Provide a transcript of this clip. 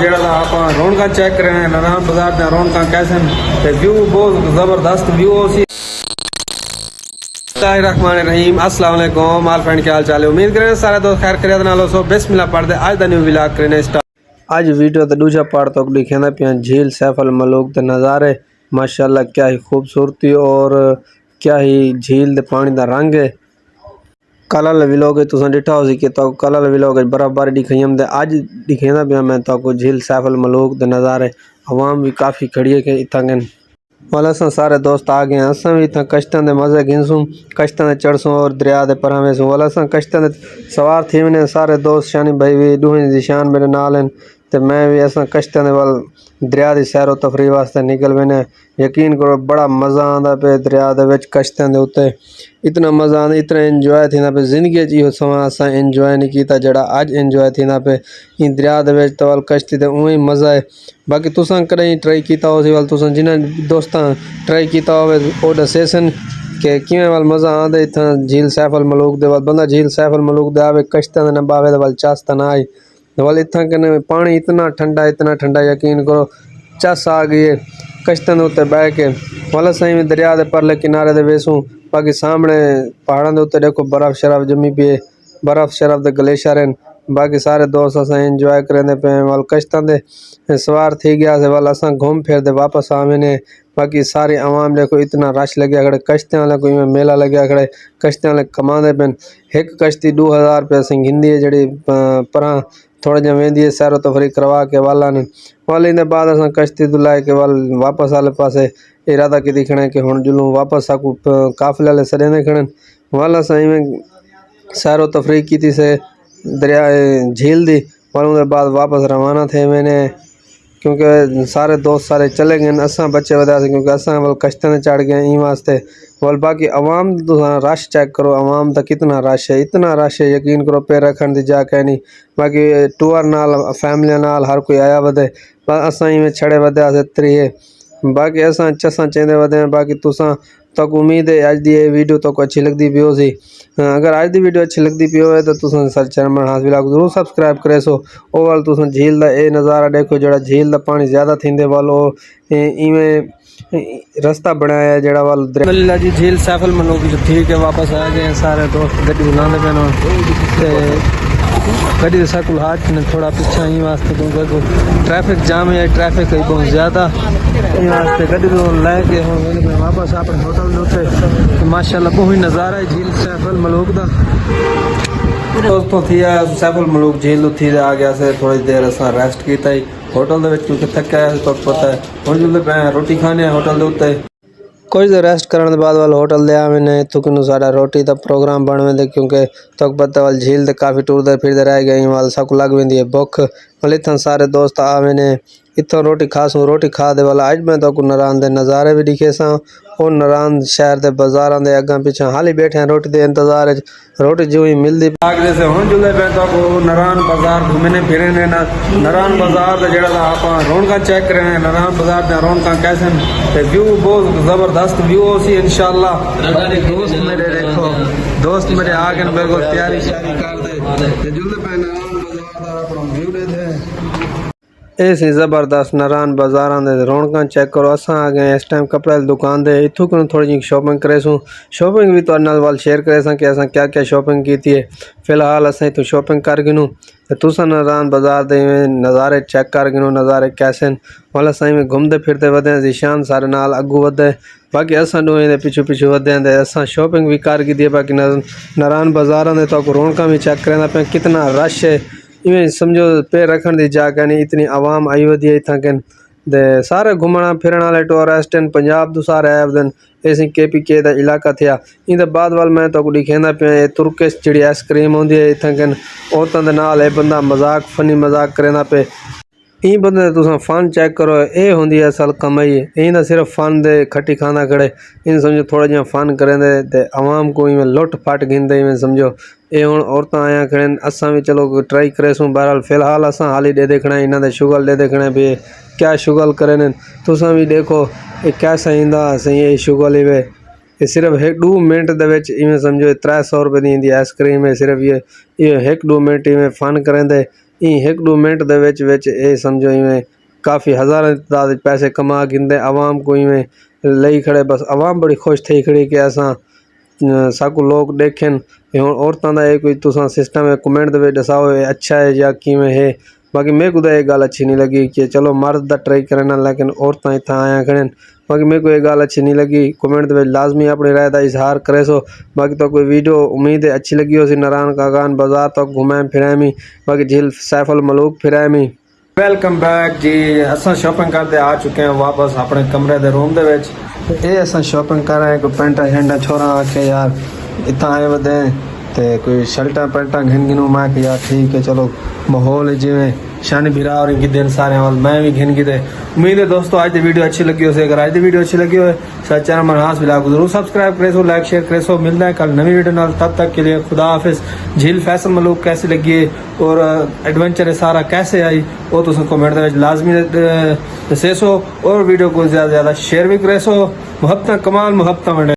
ਜਿਹੜਾ आप रौनक चेक कर रहे हैं नारायण बाजार दा रौनक कैसे ते व्यू बहुत जबरदस्त व्यू सी। रहीम अस्सलाम वालेकुम आल फ्रेंड, क्या हाल चाल है? उम्मीद करें सारे दोस्त खैर खैरियत नाल हो। सो बिस्मिल्लाह पढ़ते आज दा न्यू व्लॉग करने स्टार्ट। आज वीडियो ते दूजा पार्ट तक दिखाना पिया झील सैफ अल मलूक दे नज़ारे। माशाल्लाह क्या ही खूबसूरती और क्या ही झील दे पानी दा रंग है। कल वाले व्लॉग तुसां डिठा हो सी कि तो कल वाले व्लॉग बर्फबारी दिखाई हम अज दिखाना पिया मैं तो झील सैफ अल मलूक दे नज़ारे। आवाम भी काफ़ी खड़ी है कि इतना वाल अस सारे दोस्त आ गए अस भी इतना कश्तों के मज़े गिनसूँ कश्तों चढ़सूँ और दरिया के परा वेसूँ। वाल अस कश्तों सवार थी वने सारे दोस्त शानी भाई भी दूहें निशान मेरे नाल हैं तो मैं भी अस कश्तों के वाल दरिया की सैरो तफरी वास्ते निकल वेने। यकीन करो बड़ा मज़ा आता पे दरिया के कश्तों के उत्ते इतना मज़ा आता इतना इंजॉय थी पे जिंदगी इहो समा अस इंजॉय नहीं किया जड़ा अज इंजॉय थी पे इन दरिया के तो वाल कश्ती तो उवें मज़ा है। बाकी तुसां कदें ट्राई किया हो वाल तुसां जिन्हें दोस्तां ट्राई किया हो दसे सन कि किवें वाल मज़ा आता इतना झील सैफ अल मलूक दे वाल बंदा झील सैफ अल मलूक दे आवे कश्तों न बावे वाल चस त ना आए वाल इतना कने पानी इतना ठंडा यकीन करो चस आ गई है कश्तों उत्ते बह के। वाल अस दरिया के परले किनारे दे वेसूँ। बाकी सामने पहाड़ों के उत्ते देखो बर्फ शरफ जमी पी है बर्फ शरफ के ग्लेशियर हैं। बाकी सारे दोस्त अस इंजॉय करेंदे पे वाल कश्तों के सवार थी गया से वाल अस घूम फिर दे वापस आवे। बाकी सारी आवाम देखो इतना रश लगे खड़े कश्तियों वाले कोई मेला लगे खड़े कश्तियों वाले कमाते पेन। एक कश्ती 2000 रुपये सिंघी है जी परा थोड़ा जहा वेंदी है सैरो तफरी करवा के वाला ने वाल इन बाद अस कश्ती दुलाए के वाल वापस आले पासे इरादा की दिखना कि हुण जुलूं वापस आकू काफिले वाले सड़े खड़न। वाल अस सैरो तफरी की से दरिया झील दी वाल बाद वापस रवाना थे मैंने क्योंकि सारे दोस्त सारे चले गए अस बच्चे वजह से क्योंकि अस वाल कश्तों चढ़ गए ई वास्ते वाल। बाकी आवाम रश चेक करो आवाम का कितना रश है इतना रश है यकीन करो पैर रखने की जगह कह नहीं। बाकी टूर नाल फैमिली नाल हर कोई आया वधे अस छड़े वधे त्री है। बाकी अस चसा चेंदे वधे। बाकी तुसा तक उम्मीद है अज की वीडियो तक अच्छी लगती पी सी। अगर अज की वीडियो अच्छी लगती पी हो तो तुम सर चैनल हाथ व्लॉग जरूर सबसक्राइब करे सो। वो वाल तुम झील का ये नज़ारा देखो जरा झील का पानी ज़्यादा थींदे वाल इवें रास्ता बनाया जड़ा वाल जी झील सैफ अल मलूक ठीक है। वापस आ गए सारे दोस्त गड्डी बुलाने पे गड्डी के सर्कुल हाथ ने थोड़ा पीछा ही वास्ते क्योंकि ट्रैफिक जाम है ट्रैफिक है बहुत ज़्यादा वास्ते गड्डी को लैके वापस अपने होटल उत्ते माशाल्लाह बहुत नज़ारा है झील सैफ अल मलूक का। दोस्तों थी सैफ अल मलूक झील थी आ गया से थोड़ी देर अस रेस्ट किया ही होटल क्योंकि थका है तो पता है हम जो रोटी खाने होटल के उत्ते कुछ देर रेस्ट करने के बाद वाल होटल दे आवे तुकनू सारा रोटी का प्रोग्राम बन वे क्योंकि तक पता वाल झील काफ़ी टूरते फिरते रह गए वाल सबको लग वी है भुख वाल इतना सारे दोस्त आवे इतों रोटी खासूँ रोटी खा दे वाला अज मैं तो नारायण के नज़ारे भी दिखे सा और नारायण शहर के बाजारों के अगर पिछा हाली बैठे हैं रोटी के इंतजार रोटी जो ही मिलती आगे से हम जुले पे तो नारायण बाजार घूमने फिरने नारायण बाजार का जरा आप रौनक चेक कर रहे हैं नारायण बाजार का रौनक कैसे व्यू बहुत जबरदस्त व्यू सी इंशाल्लाह। दोस्त मेरे देखो दोस्त मेरे आ गए बिल्कुल तैयारी कर दे जुले पे नारायण बाजार का व्यू लेते ऐसी ज़बरदस्त नारायण बाजार रौनक चेक करो। अस आ गए इस टाइम कपड़े की दुकान दे इतों को थोड़ी जी शॉपिंग करे सूँ शॉपिंग भी तो वाल शेयर करे कि अस क्या क्या शॉपिंग की है। फिलहाल अस इतों शॉपिंग कर गिनूँ तो तुस नारायण बाजार के नज़ारे चेक कर गिनूँ नज़ारे कैसे वाल अस घूमते फिरते वधे जिशान सारे नाल अगू वधे। बाकी अस डूएं पिछू पिछू वधे अस शॉपिंग भी कर की बाकी नारायण बाजार के तो रौनक भी चेक करें पे कितना रश है इवें समझो पैर रखने की जगह नहीं इतनी आवाम आई वधी है इतना कन दे सारे घूमना फिरने वाले टूरिस्ट पंजाब तो सारे आए वधन ऐसी KPK का इलाका थे। इन बाद वाल मैं तो दिखाना पे तुर्किश जी आइसक्रीम होंगी है इतना कन औरतों के नाल बंदा मजाक फनी मजाक करेंदा पे ई बंदे तुस फन चेक करो ये होंगी असल कमाई इन सिर्फ फन दे खट्टी खाना खड़े इन समझो थोड़ा जहा फन करेंदे ते आवाम को इवें लुट फट गिनते इवें समझो ये हूँ औरतां आया खड़े असा भी चलो ट्राई करे सूँ। बहरहाल फिलहाल अस हाली दे देखना इन्हों के शुगल दे देखना भी क्या शुगल करें तुसा भी देखो ये कैसा इंदा सही ये शुगल इवे ये सिर्फ 1-2 मिनट के इवें समझो 300 रुपये की इंदी आइसक्रीम है सिर्फ ये 1-2 मिनट इवें फन करेंदे एक दो मिनट दे विच ये समझो इवें काफ़ी हज़ारों की तादाद विच पैसे कमा गिंदे आवाम को इवें लई खड़े। बस आवाम बड़ी खुश थी खड़ी कि असां साकू लोग देखें। हुण औरतां दा कोई तुसां सिस्टम है कमेंट दे विच दसाओ अच्छा है या किवें है। बाकी मेरे को तो ये गल अच्छी नहीं लगी कि चलो मर्द दा ट्राई करना लेकिन औरतां इत्थां आया खड़न। बाकी मेरे को ये गल अच्छी नहीं लगी। कमेंट दे विच लाजमी अपनी राय का इजहार करे सो। बाकी तो कोई वीडियो उम्मीद है अच्छी लगी हो सी। नारायण कागान बाजार तक घुमाएं फिराएं बाकी झील सैफ अल मलूक फिराएं। वेलकम बैक जी। असां शॉपिंग करते आ चुके हैं वापस अपने कमरे दे रूम दे विच। ये असां शॉपिंग कर रहे हैं कोई पेंटा शर्टा छोरा आखे यार इतना आए वधे ते कोई शर्टा पेंटा घिन गिनू मैं कि यार ठीक है चलो माहौल जिमें शानी बिरा और गिदे सारे वाल मैं भी घिन गिदे। उम्मीद है दोस्तों आज की वीडियो अच्छी लगी हो। अगर आज की वीडियो अच्छी लगी हो सारे चैनल मनहास विलाग को जरूर सब्सक्राइब करे सो लाइक शेयर करे सो। मिलता है कल नवी वीडियो नाल। तब तक के लिए खुदा हाफिज। झील फैसल मलूक कैसी लगी है और एडवेंचर सारा कैसे आई वो तुम कमेंट दे विच लाजमी दसे सो और वीडियो को ज़्यादा से ज़्यादा शेयर भी करे सो। मुहब्बत कमाल मुहब्बत